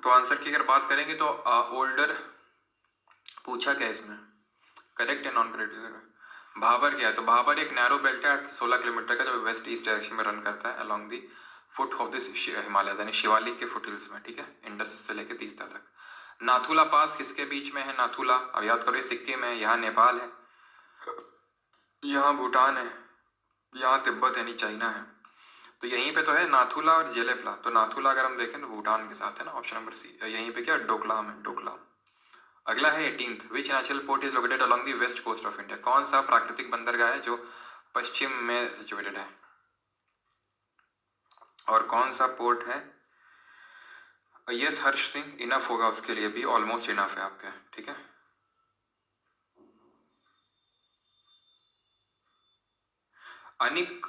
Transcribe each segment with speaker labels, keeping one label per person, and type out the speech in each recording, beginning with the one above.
Speaker 1: तो आंसर की अगर बात करेंगे तो ओल्डर पूछा क्या इसमें, करेक्ट है नॉन करेक्ट। भाबर क्या है, तो भाबर एक नैरो बेल्ट है 16 किलोमीटर का, जो वेस्ट ईस्ट डायरेक्शन में रन करता है along the foot of this Himalaya, यानी शिवालिक के फुट हिल्स में, ठीक है, इंडस से लेके तीस्ता तक। नाथुला पास किसके बीच में है, नाथुला अब याद करो, सिक्किम है, यहाँ नेपाल है, यहाँ भूटान है, यहाँ तिब्बत यानी चाइना है, तो यहीं पे तो है नाथुला और जेलेपला। तो नाथुला अगर हम देखें तो भूटान के साथ है ना, ऑप्शन नंबर सी। यहीं पे क्या डोकलाम है, डोकलाम। अगला है 18th, which natural port is located along the west coast of India, कौन सा प्राकृतिक बंदरगाह है जो पश्चिम में सिचुएटेड है, और कौन सा पोर्ट है। यस हर्ष सिंह, इनफ होगा उसके लिए भी, ऑलमोस्ट इनफ है आपके, ठीक है। अनिक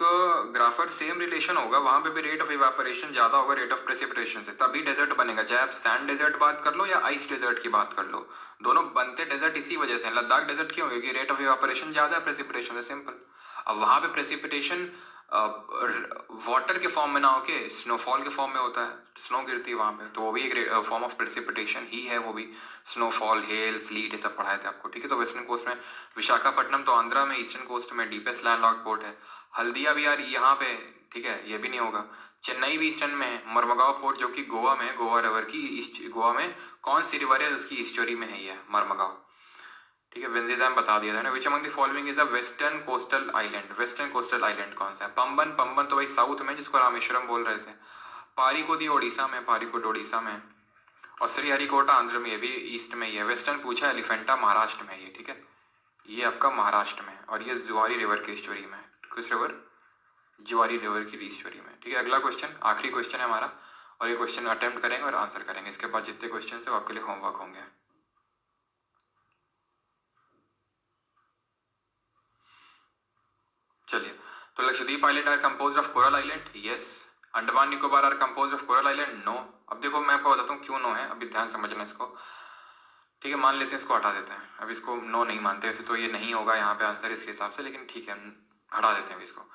Speaker 1: ग्राफर सेम रिलेशन होगा, वहां पे भी रेट ऑफ इवापोरेशन ज्यादा होगा रेट ऑफ प्रेसिपिटेशन से, तभी डेजर्ट बनेगा। चाहे आप सैंड डेजर्ट बात कर लो या आइस डेजर्ट की बात कर लो, दोनों बनते डेजर्ट इसी वजह से। लद्दाख डेजर्ट क्यों, क्योंकि रेट ऑफ इवापोरेशन ज्यादा है प्रेसिपिटेशन से, सिंपल। अब वहां पे प्रेसिपिटेशन वाटर के फॉर्म में ना होके स्नोफॉल के फॉर्म में होता है, स्नो गिरती है वहां पे, तो वो भी एक फॉर्म ऑफ प्रेसिपिटेशन ही है, वो भी स्नोफॉल, हेल, स्लीट, ये सब पढ़ाए थे आपको, ठीक है। तो वेस्टर्न कोस्ट में विशाखापट्टनम तो आंध्रा में, ईस्टर्न कोस्ट में डीपेस्ट लैंडलॉक्ड पोर्ट है। हल्दिया भी यार यहाँ पे, ठीक है, ये भी नहीं होगा। चेन्नई भी ईस्टर्न में है। मरमगांव पोर्ट जो कि गोवा में, गोवा रिवर की गोवा में कौन सी रिवर है उसकी हिस्टोरी में है ये मरमगांव, ठीक है। विंजीजैम बता दिया था ना। Which among the following is a western coastal island, western coastal island कौन सा है। पंबन, पंबन तो भाई साउथ में, जिसको रामेश्वरम बोल रहे थे। पारिकोदी ओडिशा में, पारिकोड ओडिशा में, और श्रीहरिकोटा आंध्र में, ये भी ईस्ट में ही है। वेस्टर्न पूछा, एलिफेंटा महाराष्ट्र में ये, ठीक है, ये आपका महाराष्ट्र में, और ये जुआरी रिवर की स्टोरी में, किस रिवर, जुआरी रिवर की स्टोरी में, ठीक है। अगला क्वेश्चन, आखिरी क्वेश्चन है हमारा, और ये क्वेश्चन अटेम्प्ट करेंगे और आंसर करेंगे, इसके बाद जितने क्वेश्चन है वो आपके लिए होमवर्क होंगे। चलिए, तो Lakshadweep island are composed of coral island, yes. Andaman Nicobar are composed of coral island, no. अब देखो मैं आपको बताता हूँ क्यों नो है, अभी ध्यान समझना इसको, ठीक है। मान लेते हैं इसको, हटा देते हैं, अब इसको नो नहीं मानते, वैसे तो ये नहीं होगा यहाँ पे आंसर इसके हिसाब से, लेकिन ठीक है हटा देते हैं इसको।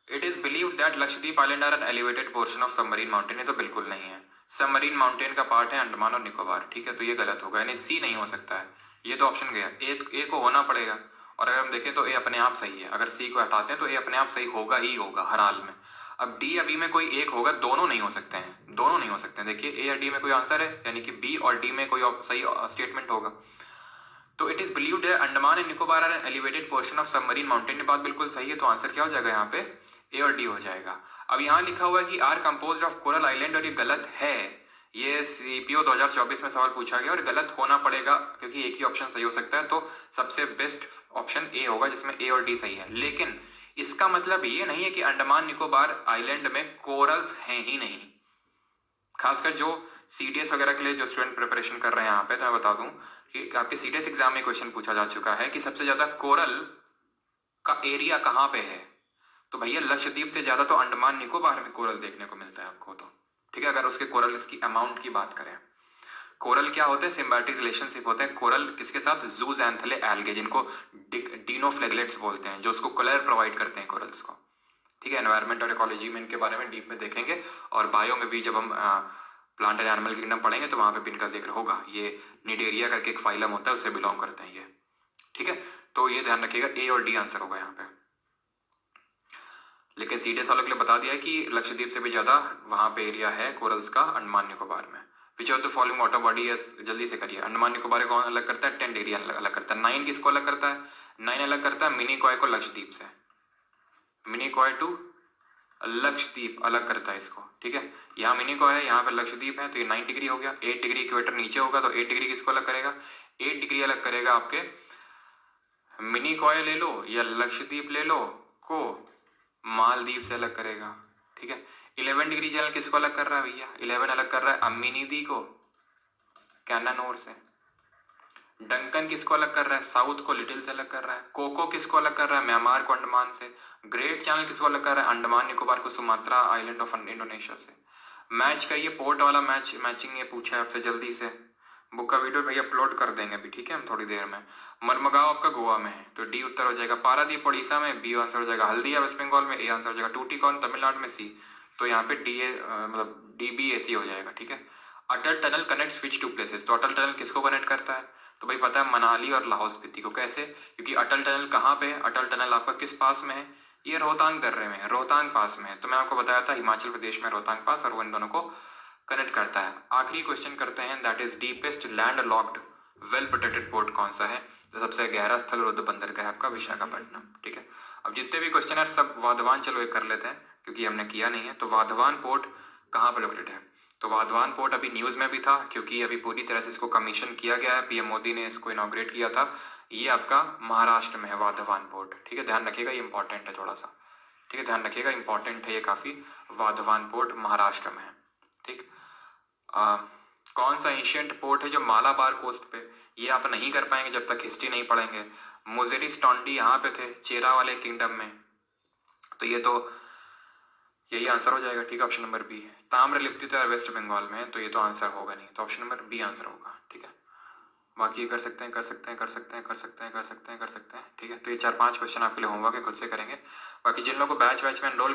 Speaker 1: It is believed that Lakshadweep island are an elevated portion of submarine mountain, ये तो बिल्कुल नहीं है। सबमरीन माउंटेन का पार्ट है अंडमान और निकोबार, ठीक है, तो ये गलत होगा, यानी सी नहीं हो सकता है, ये तो ऑप्शन गया। ए को होना पड़ेगा, और अगर हम देखें तो ए अपने आप सही है, अगर सी को हटाते हैं तो ए अपने आप सही होगा ही होगा हर हाल में। अब डी या बी में कोई एक होगा, दोनों नहीं हो सकते हैं, दोनों नहीं हो सकते हैं। देखिए ए या डी में कोई आंसर है, यानी कि बी और डी में कोई सही स्टेटमेंट होगा। तो इट इज बिलीव्ड है Andaman and Nicobar are an elevated portion of submarine mountain, ये बात बिल्कुल सही है, तो आंसर क्या हो जाएगा यहाँ पे, ए और डी हो जाएगा। अब यहाँ लिखा हुआ है कि are composed of coral island, और ये गलत है, ये सीपीओ 2024 में सवाल पूछा गया, और गलत होना पड़ेगा क्योंकि एक ही ऑप्शन सही हो सकता है, तो सबसे बेस्ट ऑप्शन ए होगा, जिसमें ए और डी सही है। लेकिन इसका मतलब ये नहीं है कि अंडमान निकोबार आइलैंड में कोरल्स हैं ही नहीं। खासकर जो सीडीएस वगैरह के लिए जो स्टूडेंट प्रिपरेशन कर रहे हैं यहाँ पे, तो मैं बता दूं कि आपके सीडीएस एग्जाम में क्वेश्चन पूछा जा चुका है कि सबसे ज्यादा कोरल का एरिया कहाँ पे है, तो भैया लक्षद्वीप से ज्यादा तो अंडमान निकोबार में कोरल देखने को मिलता है आपको, तो ठीक है। अगर उसके कोरल की अमाउंट की बात करें, कोरल क्या होते हैं, सिम्बायोटिक रिलेशनशिप होते हैं कोरल किसके साथ, जूजैंथले एल्गे, जिनको डिनोफ्लेगलेट्स बोलते हैं, जो उसको कलर प्रोवाइड करते हैं कोरल्स को, ठीक है। एनवायरमेंट और इकोलॉजी में इनके बारे में डीप में देखेंगे, और बायो में भी जब हम प्लांट एंड एनिमल किंगडम पढ़ेंगे तो वहां पे भी इनका जिक्र होगा। ये निडेरिया करके एक फाइलम होता है, उससे बिलोंग करते हैं ये, ठीक है। तो ये ध्यान रखिएगा, ए और डी आंसर होगा यहाँ पे। लेकिन सीडीएस वालों के लिए बता दिया कि लक्षद्वीप से भी ज्यादा वहां पे एरिया है कोरल्स का अंडमान निकोबार में। Which of the following water body है, जल्दी से करिए। अंडमान निकोबार कौन अलग करता है, 10 एरिया अलग करता है। 9 किसको अलग करता है, 9 अलग करता है मिनिकॉय को लक्षद्वीप से, मिनिकॉय टू लक्षद्वीप अलग करता है इसको, ठीक है। यहाँ मिनिकॉय है, यहाँ पे लक्षद्वीप है, तो ये 9 डिग्री हो गया। 8 डिग्री इक्वेटर नीचे होगा, तो 8 डिग्री किसको अलग करेगा, 8 डिग्री अलग करेगा आपके मिनिकॉय ले लो या लक्षद्वीप ले लो को मालदीव से अलग करेगा, ठीक है। 11 डिग्री चैनल किसको अलग कर रहा है भैया, 11 अलग कर रहा है अमीनीदी को कैनानोर से। डंकन किसको अलग कर रहा है, साउथ को लिटिल से अलग कर रहा है। कोको किसको अलग कर रहा है, म्यांमार को अंडमान से। ग्रेट चैनल किसको अलग कर रहा है, अंडमान निकोबार को सुमात्रा आइलैंड ऑफ इंडोनेशिया से। मैच करिए, पोर्ट वाला मैचिंग ये पूछा है आपसे, जल्दी से बुक का वीडियो भैया अपलोड कर देंगे अभी, ठीक है, हम थोड़ी देर में। मरमगांव आपका गोवा में है, तो डी उत्तर हो जाएगा। पारादीप उड़ीसा में, बी आंसर हो जाएगा। हल्दिया वेस्ट बंगाल में, ए आंसर हो जाएगा। टूटीकॉर्न तमिलनाडु में, सी। तो यहाँ पे डी ए मतलब डी बी ए सी हो जाएगा, ठीक है। Atal tunnel connects which two places, तो अटल टनल किसको कनेक्ट करता है? तो भाई पता है, मनाली और लाहौल स्पीति को। कैसे? क्योंकि अटल टनल कहाँ पे है? अटल टनल आपका किस पास में है? ये रोहतांग दर्रे में है, रोहतांग पास में है। तो मैं आपको बताया था हिमाचल प्रदेश में रोहतांग पास, और वो इन दोनों को कनेक्ट करता है। आखिरी क्वेश्चन करते हैं, that is deepest land locked well protected port कौन सा है? तो सबसे गहरा स्थल रुद्ध बंदरगाह है आपका विशाखापट्टनम। ठीक है, अब जितने भी क्वेश्चन है सब वाधवान, चलो एक कर लेते हैं क्योंकि हमने किया नहीं है। तो वाधवान पोर्ट कहाँ पर लोकेटेड है? तो वाधवान पोर्ट अभी न्यूज़ में भी था, क्योंकि अभी पूरी तरह से इसको कमीशन किया गया है, पीएम मोदी ने इसको इनॉग्रेट किया था। ये आपका महाराष्ट्र में है वाधवान पोर्ट। ठीक है, ध्यान रखिएगा, ये इंपॉर्टेंट है थोड़ा सा। ठीक है, ध्यान रखिएगा, इंपॉर्टेंट है ये काफ़ी। वाधवान पोर्ट महाराष्ट्र में है। ठीक, कौन सा एशियंट पोर्ट है जो मालाबार कोस्ट पे? ये आप नहीं कर पाएंगे जब तक हिस्ट्री नहीं पढ़ेंगे। मुजेरिस टॉन्डी यहाँ पे थे, चेरा वाले किंगडम में। तो ये तो यही आंसर हो जाएगा। ठीक है, ऑप्शन नंबर बी। ताम्रलिप्ति तो वेस्ट बंगाल में है, तो ये तो आंसर होगा नहीं, तो ऑप्शन नंबर बी आंसर होगा। ठीक है, बाकी कर सकते हैं, कर सकते हैं, कर सकते हैं, कर सकते हैं, कर सकते हैं, कर सकते हैं। ठीक है, तो ये 4-5 क्वेश्चन आपके लिए होमवर्क है, खुद से करेंगे। बाकी जिन लोगों को बैच में एनरोल